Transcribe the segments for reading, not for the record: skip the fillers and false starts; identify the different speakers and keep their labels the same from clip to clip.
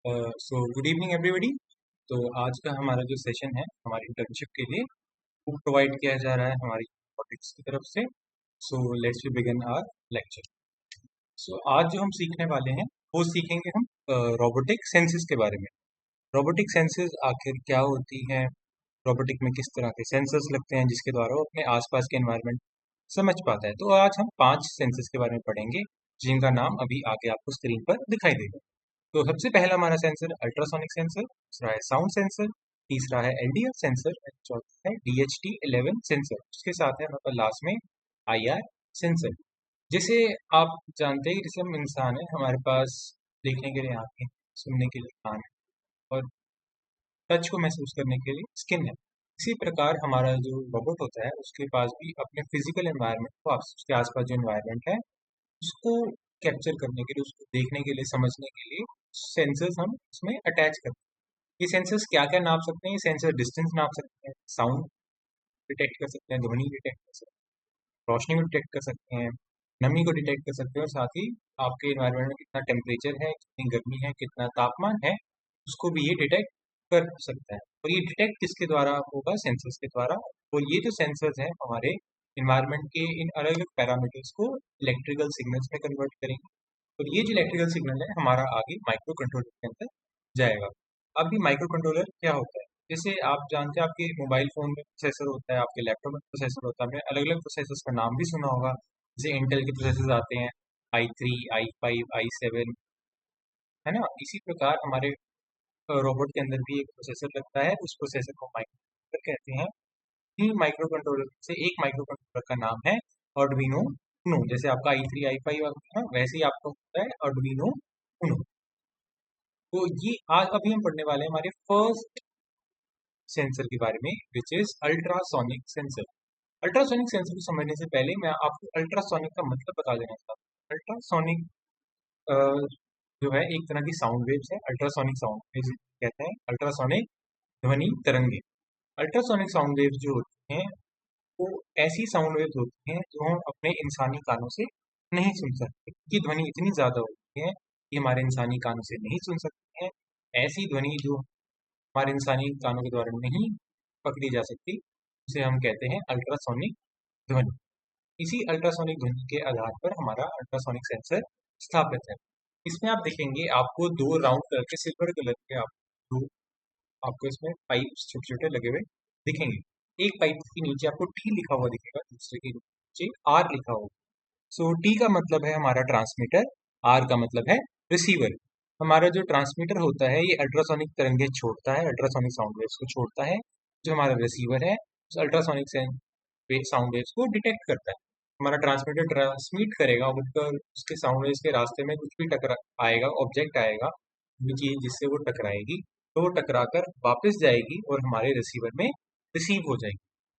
Speaker 1: Good evening everybody. तो आज का हमारा जो सेशन है हमारी इंटर्नशिप के लिए वो प्रोवाइड किया जा रहा है हमारी रोबोटिक्स की तरफ से। So let's we begin our lecture. So आज जो हम सीखने वाले हैं वो सीखेंगे हम रोबोटिक सेंसेस के बारे में। रोबोटिक सेंसेस आखिर क्या होती हैं, रोबोटिक में किस तरह के सेंसर्स लगते हैं जिसके द्वारा वो अपने आसपास के एनवायरनमेंट समझ पाता है। तो आज हम 5 सेंसेस के बारे में पढ़ेंगे जिनका नाम अभी आगे आपको स्क्रीन पर दिखाई देगा। तो सबसे पहला हमारा सेंसर अल्ट्रासोनिक सेंसर, दूसरा है साउंड सेंसर, तीसरा है एलडीआर सेंसर, चौथा है DHT11 सेंसर। उसके साथ है हमारे पास लास्ट में IR सेंसर। जैसे आप जानते हैं, जैसे हम इंसान है, हमारे पास देखने के लिए आंखें, सुनने के लिए कान है और टच को महसूस करने के लिए स्किन है। इसी प्रकार हमारा जो रोबोट होता है उसके पास भी अपने फिजिकल एनवायरनमेंट को, उसके आसपास जो एनवायरनमेंट है उसको कैप्चर करने के लिए, उसको देखने के लिए, समझने के लिए सेंसर्स हम उसमें अटैच करते हैं। ये सेंसर्स क्या क्या नाप सकते हैं? ये सेंसर डिस्टेंस नाप सकते हैं, साउंड डिटेक्ट कर सकते हैं, ध्वनि डिटेक्ट कर सकते हैं, रोशनी को डिटेक्ट कर सकते हैं, नमी को डिटेक्ट कर सकते हैं और साथ ही आपके एनवायरनमेंट में कितना टेम्परेचर है, कितनी गर्मी है, कितना तापमान है, उसको भी ये डिटेक्ट कर सकता है। और ये डिटेक्ट किसके द्वारा होगा? सेंसर्स के द्वारा। और ये जो सेंसर्स हैं हमारे इन्वायरमेंट के इन अलग अलग पैरामीटर्स को इलेक्ट्रिकल सिग्नल्स में कन्वर्ट करेंगे और ये जो इलेक्ट्रिकल सिग्नल है हमारा आगे माइक्रो कंट्रोलर के अंदर जाएगा। अब ये माइक्रो कंट्रोलर क्या होता है? जैसे आप जानते हैं आपके मोबाइल फोन में प्रोसेसर होता है, आपके लैपटॉप में प्रोसेसर होता है, आपने अलग अलग प्रोसेसर्स का नाम भी सुना होगा। जैसे इंटेल के प्रोसेसर्स आते हैं, i3, i5, i7, है ना। इसी प्रकार हमारे रोबोट के अंदर भी एक प्रोसेसर लगता है, उस प्रोसेसर को माइक्रो कंट्रोलर कहते हैं। ही माइक्रो कंट्रोलर से एक माइक्रो कंट्रोलर का नाम है आर्डुइनो उनो। जैसे आपका i3 i5 है वैसे ही आपका होता है आर्डुइनो उनो। तो ये आज अभी हम पढ़ने वाले हैं हमारे फर्स्ट सेंसर के बारे में, which is ultrasonic sensor. Ultrasonic sensor को समझने से पहले मैं आपको अल्ट्रासोनिक का मतलब बता देना चाहता हूँ। अल्ट्रासोनिक जो है एक तरह की साउंड वेव्स है। अल्ट्रासोनिक साउंड वेव्स कहते हैं अल्ट्रासोनिक ध्वनि तरंगे। अल्ट्रासोनिक साउंड वेव्स जो होती हैं वो ऐसी साउंड वेव्स होती हैं जो हम अपने इंसानी कानों से नहीं सुन सकते। की ध्वनि इतनी ज़्यादा होती है कि हमारे इंसानी कानों से नहीं सुन सकते हैं। ऐसी ध्वनि जो हमारे इंसानी कानों के द्वारा नहीं पकड़ी जा सकती उसे हम कहते हैं अल्ट्रासोनिक ध्वनि। इसी अल्ट्रासोनिक ध्वनि के आधार पर हमारा अल्ट्रासोनिक सेंसर स्थापित है। इसमें आप देखेंगे आपको दो राउंड कलर के, सिल्वर कलर के दो आपको इसमें पाइप्स छोटे छोटे लगे हुए दिखेंगे। एक पाइप के नीचे आपको टी लिखा हुआ दिखेगा, दूसरे के नीचे आर लिखा होगा। सो टी का मतलब है हमारा ट्रांसमीटर, आर का मतलब है रिसीवर। हमारा जो ट्रांसमीटर होता है ये अल्ट्रासोनिक तरंगे छोड़ता है, अल्ट्रासोनिक साउंड वेव्स को छोड़ता है। जो हमारा रिसीवर है उस अल्ट्रासोनिक साउंड वेव्स को डिटेक्ट करता है। हमारा ट्रांसमीटर ट्रांसमिट करेगा और उसके साउंड वेव्स के रास्ते में कुछ भी टकरा आएगा, ऑब्जेक्ट आएगा, चीज जिससे वो टकराएगी तो वो टकराकर वापस जाएगी और हमारे रिसीवर में रिसीव हो जाएगी।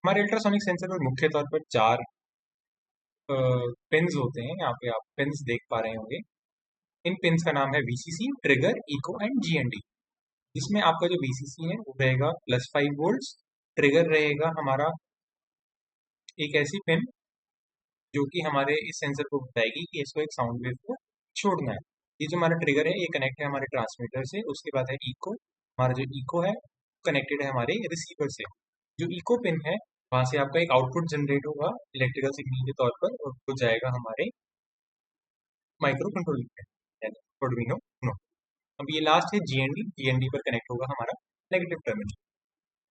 Speaker 1: हमारे अल्ट्रासोनिक सेंसर में मुख्य तौर पर 4 पिन्स होते हैं। यहाँ पे आप पिन्स देख पा रहे होंगे। इन पिन्स का नाम है VCC, trigger, echo and GND। जिसमें आपका जो VCC है वो रहेगा +5 वोल्ट, ट्रिगर रहेगा हमारा एक ऐसी पिन जो कि हमारे इस सेंसर को बताएगी कि इसको एक साउंड वेव को छोड़ना है। ये जो हमारा ट्रिगर है ये कनेक्ट है हमारे ट्रांसमीटर से। उसके बाद है इको, हमारा जो इको है कनेक्टेड है हमारे रिसीवर से। जो इको पिन है वहां से आपका एक आउटपुट जनरेट होगा इलेक्ट्रिकल सिग्नल के तौर पर और वो जाएगा हमारे माइक्रो कंट्रोलर पे, यानी आर्डुइनो उनो। अब ये लास्ट है GND, GND पर कनेक्ट होगा हमारा नेगेटिव टर्मिनल।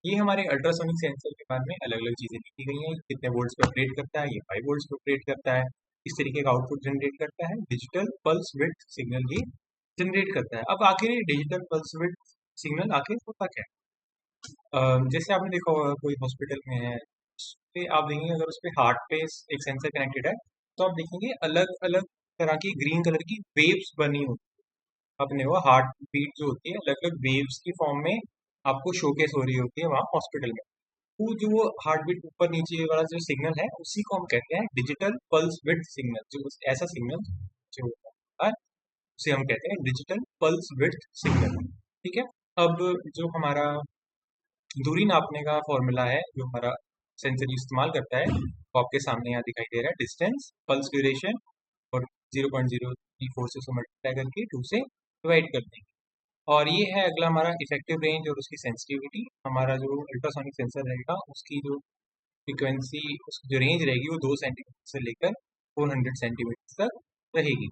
Speaker 1: ये हमारे अल्ट्रासोनिक सेंसर के बारे में अलग अलग चीजें लिखी गई हैं। कितने वोल्ट्स पे ऑपरेट करता है, ये 5 वोल्ट्स पे ऑपरेट करता है, इस तरीके का आउटपुट जनरेट करता है। डिजिटल पल्स विड्थ सिग्नल ये जनरेट करता है। अब आखिर ये डिजिटल पल्स विड्थ सिग्नल आखिर होता क्या है? जैसे आपने देखा होगा कोई हॉस्पिटल में है, उस पे आप देखेंगे अगर उस पे हार्ट पे एक सेंसर कनेक्टेड है तो आप देखेंगे अलग अलग तरह की ग्रीन कलर की वेव्स बनी होती है। अपने वो हार्ट बीट जो होती है अलग अलग वेव्स की फॉर्म में आपको शोकेस हो रही होती है वहाँ हॉस्पिटल में। वो जो वो हार्ट बीट ऊपर नीचे वाला जो सिग्नल है उसी को हम कहते हैं डिजिटल पल्स विड्थ सिग्नल। जो ऐसा सिग्नल जो होता है उसे हम कहते हैं डिजिटल पल्स विड्थ सिग्नल। ठीक है। अब जो हमारा दूरी नापने का फॉर्मूला है जो हमारा सेंसर इस्तेमाल करता है वो आपके सामने यहाँ दिखाई दे रहा है। डिस्टेंस, पल्स ड्यूरेशन और 0.034 से मल्टीप्लाई करके 2 से डिवाइड कर देंगे। और ये है अगला हमारा इफेक्टिव रेंज और उसकी सेंसिटिविटी। हमारा जो अल्ट्रासोनिक सेंसर रहेगा उसकी जो फ्रिक्वेंसी, उसकी जो रेंज रहेगी वो 2 सेंटीमीटर से लेकर 400 सेंटीमीटर तक रहेगी।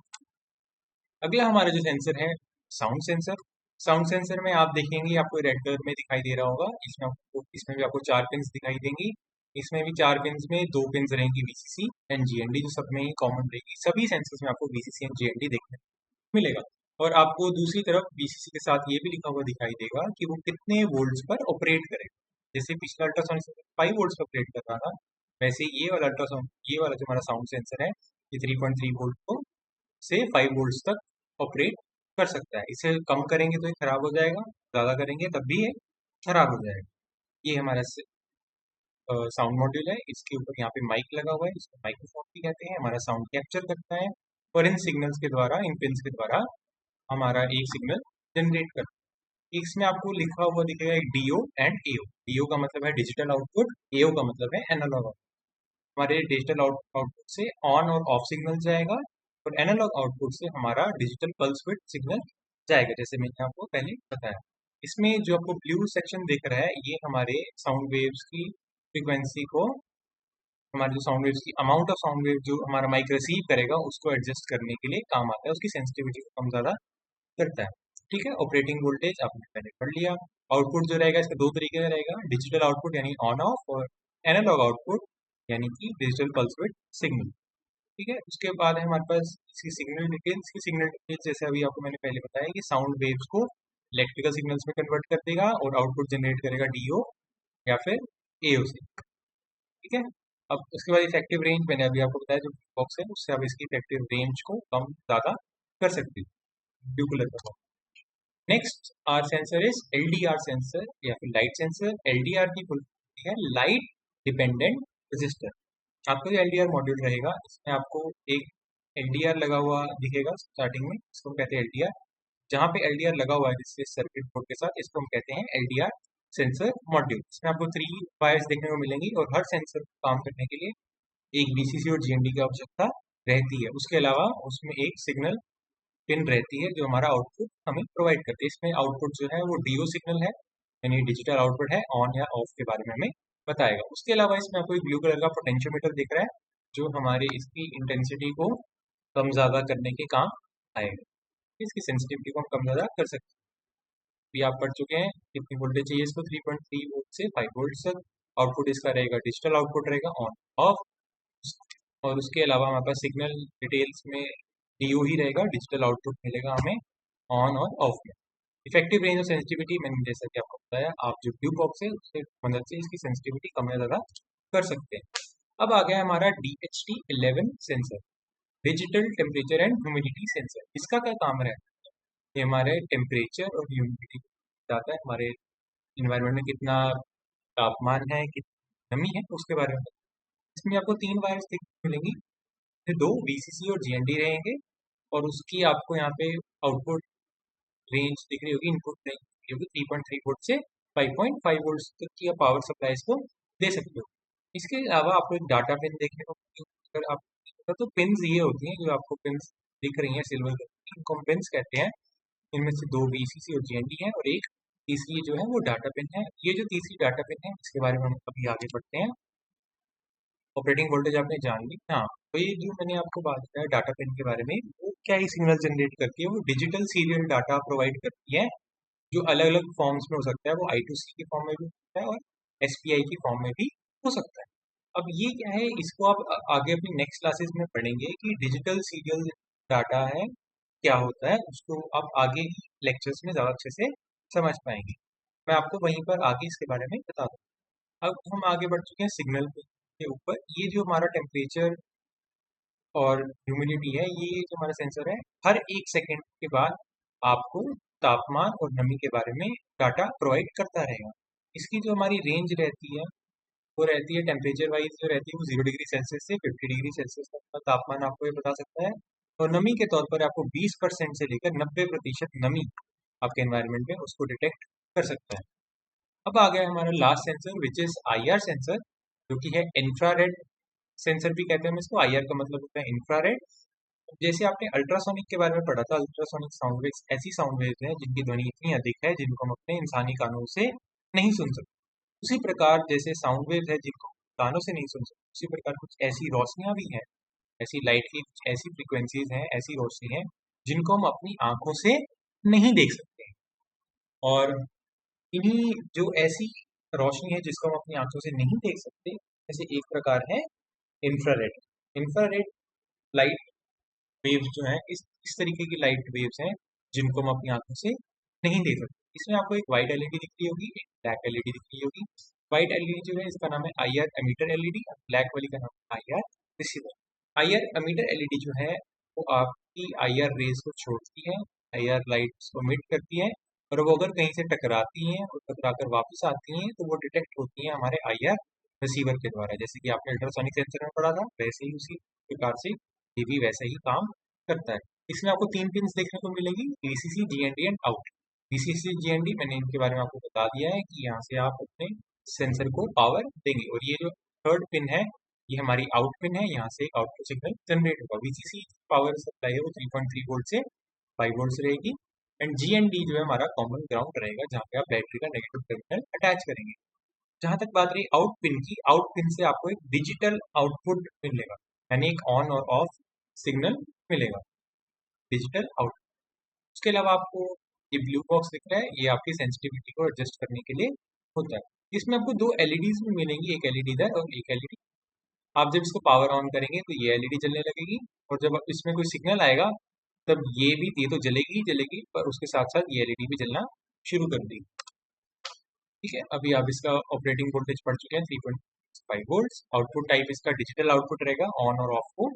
Speaker 1: अगला हमारा जो सेंसर है साउंड सेंसर। साउंड सेंसर में आप देखेंगे आपको रेड कलर में दिखाई दे रहा होगा, इसमें भी आपको 4 पिन्स दिखाई देंगी। इसमें भी 4 पिन्स में 2 पिन्स रहेंगी वीसीसी एंड जीएनडी, जो सब में ही कॉमन रहेगी। सभी सेंसर्स में आपको वीसीसी एंड जीएनडी देखने को मिलेगा। और आपको दूसरी तरफ वीसीसी के साथ ये भी लिखा हुआ दिखाई देगा कि वो कितने वोल्ट्स पर ऑपरेट करेगा। जैसे पिछला अल्ट्रासाउंड सेंसर 5 वोल्ट्स पर ऑपरेट कर रहा था, वैसे ये वाला अल्ट्रासाउंड, ये वाला जो हमारा साउंड सेंसर है, ये 3.3 वोल्ट को से 5 वोल्ट्स तक ऑपरेट कर सकता है। इसे कम करेंगे तो ये खराब हो जाएगा, ज़्यादा करेंगे तब भी ये खराब हो जाएगा। ये हमारा साउंड मॉड्यूल है। इसके ऊपर यहाँ पे माइक लगा हुआ है, इसको माइक्रोफोन भी कहते हैं। हमारा साउंड कैप्चर करता है और इन सिग्नल्स के द्वारा, इन पिन्स के द्वारा हमारा एक सिग्नल जनरेट करता है। इसमें आपको लिखा हुआ दिखेगा एक डीओ एंड एओ। डीओ का मतलब है डिजिटल आउटपुट, एओ का मतलब है एनालॉग आउटपुट। हमारे डिजिटल आउटपुट से ऑन और ऑफ सिग्नल जाएगा और एनालॉग आउटपुट से हमारा डिजिटल पल्स विड्थ सिग्नल जाएगा, जैसे मैंने आपको पहले बताया। इसमें जो आपको ब्लू सेक्शन दिख रहा है, ये हमारे साउंड वेव्स की फ्रीक्वेंसी को, हमारे जो साउंड वेव्स की अमाउंट ऑफ साउंड वेव जो हमारा माइक रिसीव करेगा उसको एडजस्ट करने के लिए काम आता है, उसकी सेंसिटिविटी को कम ज़्यादा करता है। ठीक है, ऑपरेटिंग वोल्टेज आपने पहले पढ़ लिया। आउटपुट जो रहेगा इसका 2 तरीके का रहेगा, डिजिटल आउटपुट यानी ऑन ऑफ, और एनालॉग आउटपुट यानी कि डिजिटल पल्स विड्थ सिग्नल। ठीक है, उसके बाद है हमारे पास इसकी सिग्नल डिटेल्स। की सिग्नल डिटेल्स जैसे अभी आपको मैंने पहले बताया कि साउंड वेव्स को इलेक्ट्रिकल सिग्नल्स में कन्वर्ट कर देगा और आउटपुट जनरेट करेगा डीओ या फिर एओ से। ठीक है, अब उसके बाद इफेक्टिव रेंज मैंने अभी आपको बताया, जो बॉक्स है उससे आप इसकी इफेक्टिव रेंज को कम ज़्यादा कर सकते हो। ब्लू कलर का। Next are sensor is LDR sensor या फिर लाइट सेंसर। एलडीआर की फुल है लाइट डिपेंडेंट रजिस्टर। आपका जो एलडीआर मॉड्यूल रहेगा इसमें आपको एक एलडीआर लगा हुआ दिखेगा स्टार्टिंग में, इसको हम कहते हैं एलडीआर। जहाँ पे एलडीआर लगा हुआ है जिससे सर्किट बोर्ड के साथ, इसको हम कहते हैं एलडीआर सेंसर मॉड्यूल। इसमें आपको 3 वायर्स देखने को मिलेंगी और हर सेंसर को काम करने के लिए एक वीसीसी और जीएनडी की आवश्यकता रहती है। उसके अलावा उसमें एक सिग्नल पिन रहती है जो हमारा आउटपुट हमें प्रोवाइड करती है। इसमें आउटपुट जो है वो डीओ सिग्नल है, यानी डिजिटल आउटपुट है, ऑन या ऑफ के बारे में हमें बताएगा। उसके अलावा इसमें आपको एक ब्लू कलर का पोटेंशियोमीटर दिख रहा है जो हमारे इसकी इंटेंसिटी को कम ज़्यादा करने के काम आएगा। इसकी सेंसिटिविटी को हम कम ज़्यादा कर सकते हैं। भी आप पढ़ चुके हैं कितनी वोल्टेज चाहिए इसको, 3.3 वोल्ट से 5 वोल्ट तक। आउटपुट इसका रहेगा, डिजिटल आउटपुट रहेगा ऑन ऑफ। और उसके अलावा हमारे पास सिग्नल डिटेल्स में डीओ ही रहेगा, डिजिटल आउटपुट मिलेगा हमें ऑन और ऑफ में। इफेक्टिव रेंज और सेंसिटिविटी मैंने जैसा कि आपको बताया, आप जो ब्लू बॉक्स है उससे मदद से इसकी सेंसिटिविटी कम या ज़्यादा कर सकते हैं। अब आ गया हमारा DHT11 sensor, digital temperature and humidity sensor. इसका क्या काम रहता है? ये हमारे टेम्परेचर और ह्यूमिडिटी बताता है, हमारे इन्वायरमेंट में कितना तापमान है, कितनी नमी है, उसके बारे में। इसमें आपको 3 वायर्स देखने को मिलेंगी, फिर 2 वीसीसी और जीएनडी रहेंगे और उसकी आपको यहाँ पे आउटपुट रेंज दिख रही होगी, इनपुट रेंज दिख रही होगी 3.3 वोल्ट से 5.5 वोल्ट तक की आप पावर सप्लाई इसको दे सकते हो। इसके अलावा आपको एक डाटा पिन देखने को मिलेगी। अगर आप तो पिन्स ये होती हैं जो आपको पिन्स दिख रही हैं सिल्वर कलर की, इनको हम पिन्स कहते हैं। इनमें से 2 वीसीसी और जीएनडी है और एक तीसरी जो है वो डाटा पिन है। ये जो तीसरी डाटा पिन है इसके बारे में हम अभी आगे बढ़ते हैं। ऑपरेटिंग वोल्टेज आपने जान ली। हाँ, तो ये जो मैंने आपको बात किया डाटा पिन के बारे में, वो क्या ही सिग्नल जनरेट करती है, वो डिजिटल सीरियल डाटा प्रोवाइड करती है जो अलग अलग फॉर्म्स में हो सकता है। वो I2C के फॉर्म में भी हो सकता है और SPI की फॉर्म में भी हो सकता है। अब ये क्या है, इसको आप आगे अपनी नेक्स्ट क्लासेस में पढ़ेंगे कि डिजिटल सीरियल डाटा है क्या होता है, उसको आप आगे लेक्चर्स में ज़्यादा अच्छे से समझ पाएंगे। मैं आपको वहीं पर आगे इसके बारे में बता दूँ। अब हम आगे बढ़ चुके हैं सिग्नल के ऊपर। ये जो हमारा टेम्परेचर और ह्यूमिडिटी है, ये जो हमारा सेंसर है, हर 1 सेकेंड के बाद आपको तापमान और नमी के बारे में डाटा प्रोवाइड करता रहेगा। इसकी जो हमारी रेंज रहती है वो रहती है, टेम्परेचर वाइज जो रहती है वो 0 डिग्री सेल्सियस से 50 डिग्री सेल्सियस तक का तापमान आपको ये बता सकता है। और नमी के तौर पर आपको 20% से लेकर 90% नमी आपके एनवायरनमेंट में उसको डिटेक्ट कर सकता है। अब आ गया हमारा last sensor which is IR sensor, जो कि है इंफ्रारेड सेंसर भी कहते हैं हम इसको। IR का मतलब होता है इंफ्रारेड जैसे आपने अल्ट्रासोनिक के बारे में पढ़ा था, अल्ट्रासोनिक साउंड वेव्स ऐसी साउंड वेव्स हैं जिनकी ध्वनि इतनी अधिक है जिनको हम अपने इंसानी कानों से नहीं सुन सकते। उसी प्रकार जैसे साउंड वेव्स है जिनको कानों से नहीं सुन सकते, उसी प्रकार कुछ ऐसी रोशनियां भी हैं, ऐसी लाइट की कुछ ऐसी फ्रीक्वेंसीज हैं, ऐसी रोशनी है जिनको हम अपनी आंखों से नहीं देख सकते। और इन्हीं जो ऐसी रोशनी है जिसको हम अपनी आंखों से नहीं देख सकते, जैसे एक प्रकार है इंफ्रारेड। इंफ्रारेड लाइट वेव्स जो हैं, इस तरीके की लाइट वेव्स हैं जिनको हम अपनी आंखों से नहीं देख सकते। इसमें आपको एक वाइट एलईडी दिख रही होगी, एक ब्लैक एलईडी दिख रही होगी। वाइट एलईडी जो है इसका नाम है आई आर एमीटर एलईडी, और ब्लैक वाली का नाम है I R receiver. I R emitter LED जो है वो आपकी आई आर रेज को छोड़ती है, आई आर लाइट्स को मिट करती है, और वो अगर कहीं से टकराती हैं और टकराकर वापस आती हैं तो वो डिटेक्ट होती हैं हमारे आई आर रिसीवर के द्वारा। जैसे कि आपने अल्ट्रासोनिक सेंसर में पढ़ा था, वैसे ही उसी प्रकार से ये भी वैसा ही काम करता है। इसमें आपको 3 पिन्स देखने को मिलेगी, VCC, GND and out. VCC, GND मैंने इनके बारे में आपको बता दिया है कि यहाँ से आप अपने सेंसर को पावर देंगे, और ये जो थर्ड पिन है ये हमारी आउट पिन है, यहाँ से आउटपुट सिग्नल जनरेट होगा। वीसीसी पावर सप्लाई है वो 3.3 वोल्ट से 5 वोल्ट से रहेगी, एंड जीएनडी जो है हमारा कॉमन ग्राउंड रहेगा जहाँ पे आप बैटरी का नेगेटिव टर्मिनल अटैच करेंगे। जहां तक बात रही आउट पिन की, आउट पिन से आपको एक डिजिटल आउटपुट मिलेगा, यानी एक ऑन और ऑफ सिग्नल मिलेगा, डिजिटल आउट। उसके अलावा आपको ये ब्लू बॉक्स दिख रहा है, ये आपकी सेंसिटिविटी को एडजस्ट करने के लिए होता है। इसमें आपको 2 एलईडीज भी मिलेंगी, एक एलईडी इधर और एक एलईडी। आप जब इसको पावर ऑन करेंगे तो ये एलईडी जलने लगेगी, और जब इसमें कोई सिग्नल आएगा तब ये तो जलेगी ही जलेगी, पर उसके साथ साथ ये एलईडी भी जलना शुरू कर देगी। ठीक है, अभी आप इसका ऑपरेटिंग वोल्टेज पढ़ चुके हैं 3.5 वोल्ट। आउटपुट टाइप इसका डिजिटल आउटपुट रहेगा, ऑन और ऑफ को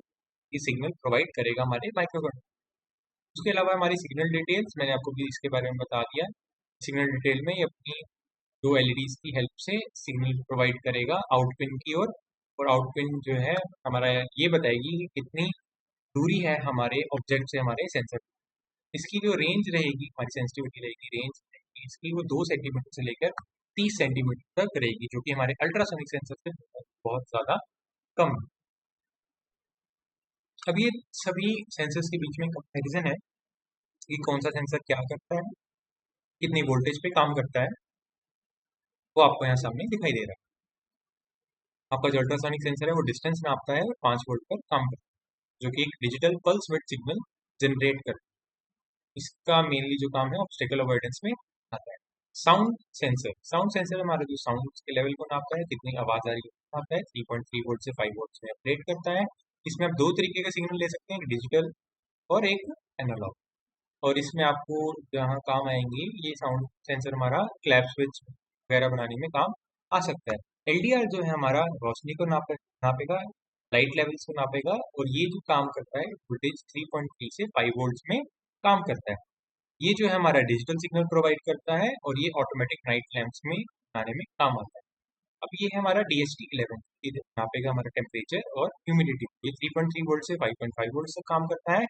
Speaker 1: ये सिग्नल प्रोवाइड करेगा हमारे माइक्रोकंट्रोलर। उसके अलावा हमारी सिग्नल डिटेल्स मैंने आपको भी इसके बारे में बता दिया। सिग्नल डिटेल में ये अपनी 2 एलईडीज की हेल्प से सिग्नल प्रोवाइड करेगा आउट पिन की ओर, और आउट पिन जो है हमारा ये बताएगी कि कितनी दूरी है हमारे ऑब्जेक्ट से हमारे सेंसर। इसकी जो रेंज रहेगी, हमारी सेंसिटिविटी रहेगी, रेंज रहेगी इसकी वो 2 सेंटीमीटर से लेकर 30 सेंटीमीटर तक रहेगी, जो कि हमारे अल्ट्रासोनिक सेंसर से बहुत ज़्यादा कम है। अब ये सभी सेंसर्स के बीच में कंपैरिजन है कि कौन सा सेंसर क्या करता है, कितनी वोल्टेज पे काम करता है, वो आपको यहाँ सामने दिखाई दे रहा है। आपका जो अल्ट्रासोनिक सेंसर है वो डिस्टेंस में आपका है और 5 वोल्ट पर काम करता है, जो कि एक digital pulse width signal generate करता है। इसका मेनली जो काम है ऑब्स्टेकल अवॉइडेंस में आता है। साउंड सेंसर हमारा जो साउंड के लेवल को नापता है, कितनी आवाज आ रही है नापता है, 3.3 वोल्ट से 5 वोल्ट में अपडेट करता है। इसमें आप 2 तरीके का सिग्नल ले सकते हैं, एक डिजिटल और एक एनालॉग। और इसमें आपको जहाँ काम आएंगे ये साउंड सेंसर हमारा क्लैप स्विच वगैरह बनाने में काम आ सकता है। एलडीआर जो है हमारा रोशनी को नापेगा, लाइट लेवल्स को नापेगा, और ये जो काम करता है वोल्टेज 3.3 से 5 वोल्ट्स में काम करता है। ये जो है हमारा डिजिटल सिग्नल प्रोवाइड करता है, और ये ऑटोमेटिक नाइट लैंप्स में बनाने में काम आता है। अब ये है हमारा DHT 11, ये नापेगा हमारा टेम्परेचर और ह्यूमिडिटी। ये 3.3 वोल्ट से 5.5 वोल्ट तक काम करता है,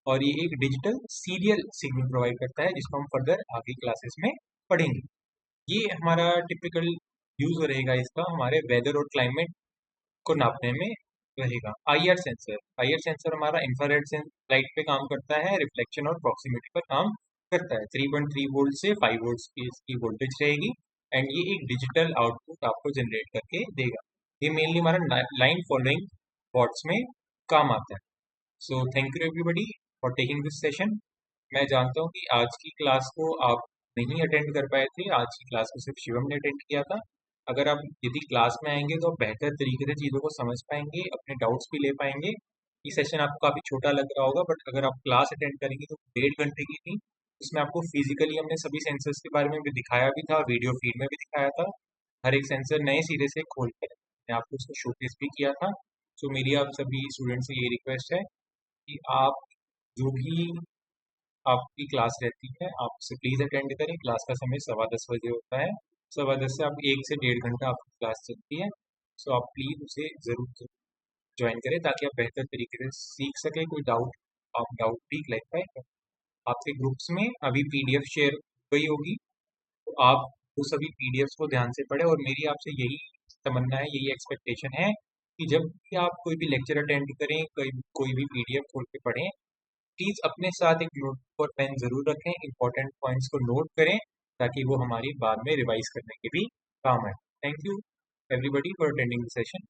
Speaker 1: और ये एक डिजिटल सीरियल सिग्नल प्रोवाइड करता है जिसको हम फर्दर आगे क्लासेस में पढ़ेंगे। ये हमारा टिपिकल यूज रहेगा इसका हमारे वेदर और क्लाइमेट को नापने में रहेगा। आई आर सेंसर हमारा इंफ्रारेड लाइट पे काम करता है, रिफ्लेक्शन और प्रॉक्सिमिटी पर काम करता है। 3.3 वोल्ट से 5 वोल्ट की इसकी वोल्टेज रहेगी, एंड ये एक डिजिटल आउटपुट आपको जनरेट करके देगा। ये मेनली हमारा लाइन फॉलोइंग पॉट्स में काम आता है। So thank you everybody for taking this session. मैं जानता हूँ कि आज की क्लास को आप नहीं अटेंड कर पाए थे, आज की क्लास को सिर्फ शिवम ने अटेंड किया था। अगर आप यदि क्लास में आएंगे तो आप बेहतर तरीके से चीज़ों को समझ पाएंगे, अपने डाउट्स भी ले पाएंगे। ये सेशन आपको काफ़ी छोटा लग रहा होगा, बट अगर आप क्लास अटेंड करेंगे तो 1.5 घंटे की थी। उसमें आपको फिजिकली हमने सभी सेंसर्स के बारे में भी दिखाया भी था, वीडियो फीड में भी दिखाया था। हर एक सेंसर नए सिरे से खोल कर मैं आपको उसको शोकेस भी किया था। सो मेरी आप सभी स्टूडेंट्स से ये रिक्वेस्ट है कि आप जो भी आपकी क्लास रहती है आप उसे प्लीज़ अटेंड करें। क्लास का समय 10:15 बजे होता है, 10:15 से आप 1 से 1.5 घंटा आपकी क्लास चलती है। सो आप प्लीज़ उसे ज़रूर ज्वाइन करें ताकि आप बेहतर तरीके से सीख सकें। कोई डाउट आप डाउट भी क्लैरिफाई करें। आपके ग्रुप्स में अभी PDF शेयर हुई होगी, तो आप वो सभी PDFs को ध्यान से पढ़ें, और मेरी आपसे यही तमन्ना है, यही एक्सपेक्टेशन है कि जब भी आप कोई भी लेक्चर अटेंड करें, कोई कोई भी पीडीएफ खोल के पढ़ें, प्लीज अपने साथ एक नोटबुक और पेन जरूर रखें, इंपॉर्टेंट पॉइंट्स को नोट करें ताकि वो हमारी बाद में रिवाइज करने के भी काम आए। Thank you everybody for attending the session.